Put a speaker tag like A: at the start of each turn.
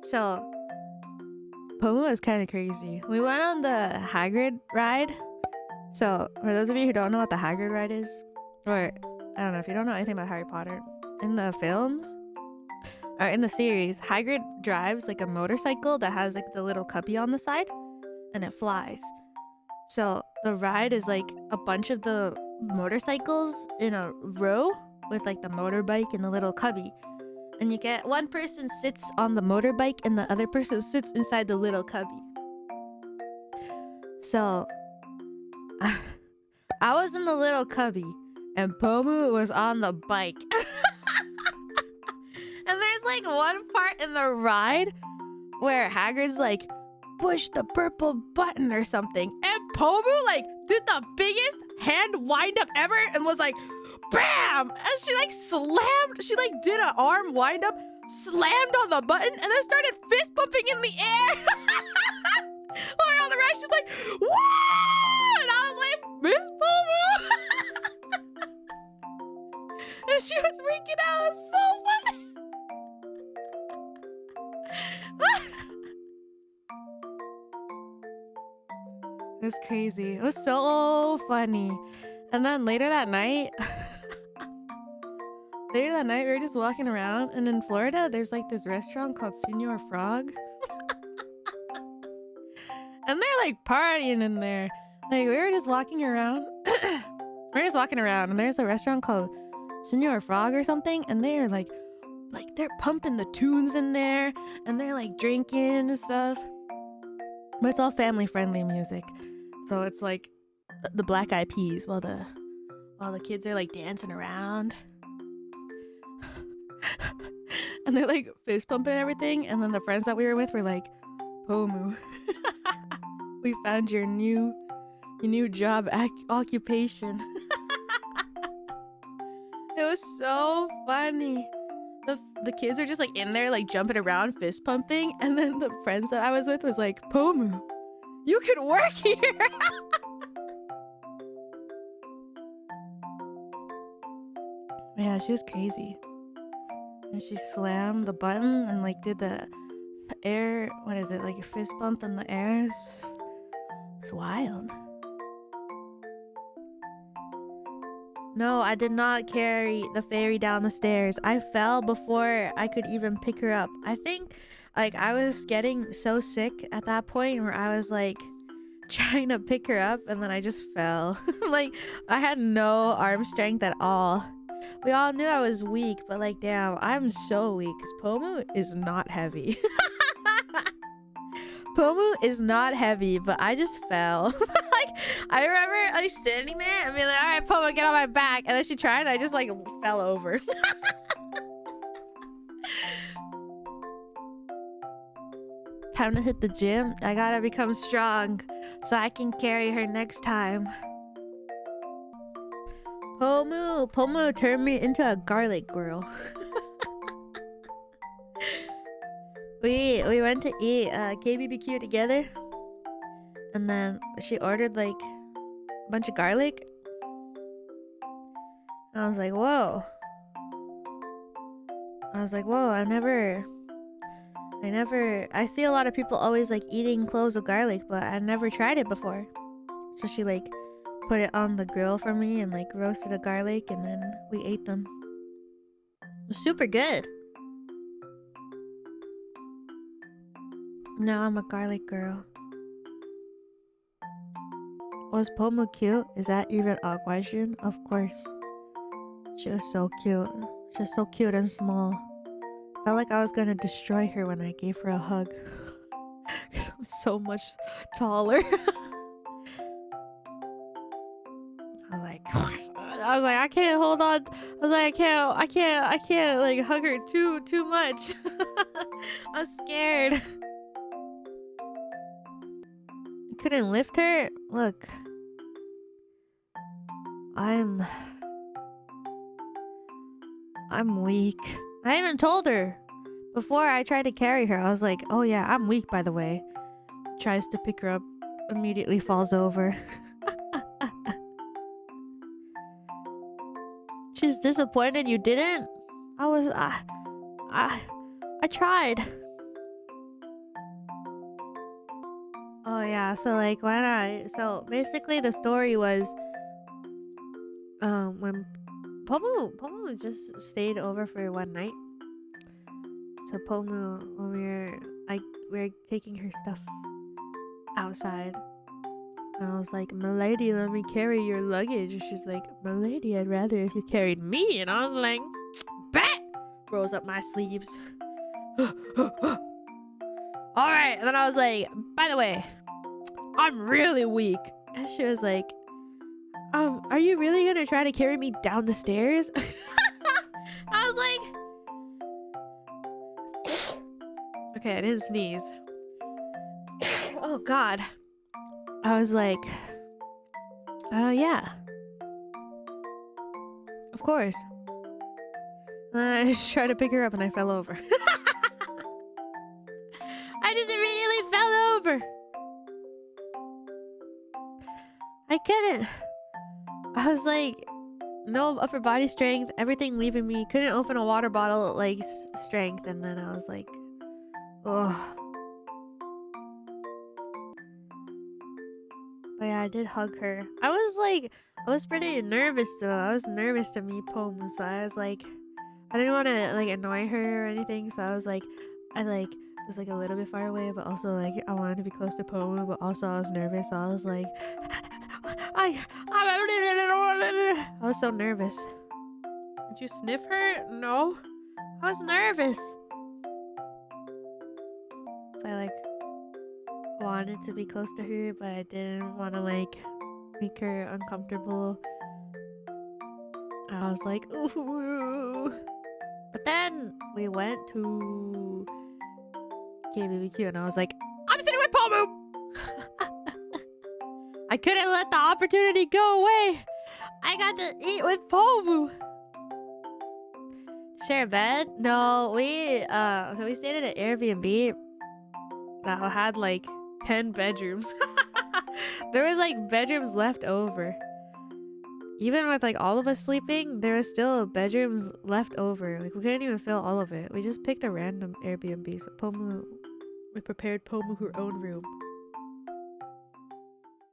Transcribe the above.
A: So Pomu was kind of crazy. We went on the Hagrid ride. So for those of you who don't know what the Hagrid ride is, or I don't know if you don't know anything about Harry Potter, in the films or in the series, Hagrid drives like a motorcycle that has like the little cubby on the side, and it flies. So the ride is like a bunch of the motorcycles in a row with like the motorbike and the little cubby. And you get one person sits on the motorbike and the other person sits inside the little cubby. So I was in the little cubby and Pomu was on the bike. And there's like one part in the ride where Hagrid's like, push the purple button or something, and Pomu like did the biggest hand wind up ever and was like, bam! And she like slammed, she like did an arm wind up, slammed on the button, and then started fist pumping in the air. While on the ride, she's like, whoa! And I was like, Miss Pomu! And she was freaking out. It was so funny. It was crazy. It was so funny. And then later that night, we were just walking around, and in Florida, there's like this restaurant called Senor Frog. And they're like partying in there. Like we were just walking around. And there's a restaurant called Senor Frog or something, and they're like they're pumping the tunes in there, and they're like drinking and stuff. But it's all family friendly music. So it's like the Black Eyed Peas while the kids are like dancing around. And they're like fist pumping and everything. And then the friends that we were with were like, Pomu, we found your new job occupation. It was so funny. The kids are just like in there like jumping around fist pumping, and then the friends that I was with was like, Pomu, you could work here. Yeah, she was crazy. And she slammed the button and like did the air, what is it, like a fist bump in the air. It's wild. No, I did not carry the fairy down the stairs. I fell before I could even pick her up. I think like I was getting so sick at that point where I was like trying to pick her up, and then I just fell. Like I had no arm strength at all. We all knew I was weak, but like damn, I'm so weak because Pomu is not heavy. Pomu is not heavy, but I just fell. Like I remember like standing there and being like, all right, Pomu, get on my back. And then she tried and I just like fell over. Time to hit the gym. I gotta become strong so I can carry her next time. Pomu turned me into a garlic girl. We went to eat KBBQ together, and then she ordered like a bunch of garlic. And I was like, whoa. I see a lot of people always like eating cloves of garlic, but I never tried it before. So she like put it on the grill for me and like roasted a garlic, and then we ate them. It was super good. Now I'm a garlic girl. Was Pomu cute? Is that even a question? Of course. She was so cute. She was so cute and small. Felt like I was gonna destroy her when I gave her a hug. Cause I'm so much taller. I was like, I can't hold on. I was like, I can't like hug her too much. I was scared. Couldn't lift her. Look, I'm weak. I even told her before I tried to carry her. I was like, oh yeah, I'm weak, by the way. Tries to pick her up, immediately falls over. She's disappointed you didn't. I tried. yeah, so like so basically the story was when Pomu just stayed over for one night. So Pomu, when we were taking her stuff outside, and I was like, "Milady, let me carry your luggage." And she's like, "Milady, I'd rather if you carried me." And I was like, "Bet!" Rolls up my sleeves. All right. And then I was like, "By the way, I'm really weak." And she was like, are you really gonna try to carry me down the stairs?" I was like, okay, I didn't sneeze. Oh God. I was like, yeah, of course. And then I just tried to pick her up and I fell over. I just immediately fell over. I couldn't. I was like, no upper body strength, everything leaving me. Couldn't open a water bottle like strength. And then I was like, ugh. But yeah, I did hug her. I was pretty nervous though. I was nervous to meet Pomu, so I was like, I didn't want to like annoy her or anything. So I was like, was like a little bit far away, but also like I wanted to be close to Pomu, but also I was nervous. So I was like, I was so nervous. Did you sniff her? No, I was nervous. So I like wanted to be close to her, but I didn't want to like make her uncomfortable. I was like, ooh. But then we went to KBBQ and I was like, I'm sitting with Pomu. I couldn't let the opportunity go away. I got to eat with Pomu. Share a bed? No, we stayed at an Airbnb that had like 10 bedrooms. There was like bedrooms left over. Even with like all of us sleeping, there was still bedrooms left over. Like we couldn't even fill all of it. We just picked a random Airbnb. So we prepared Pomu her own room.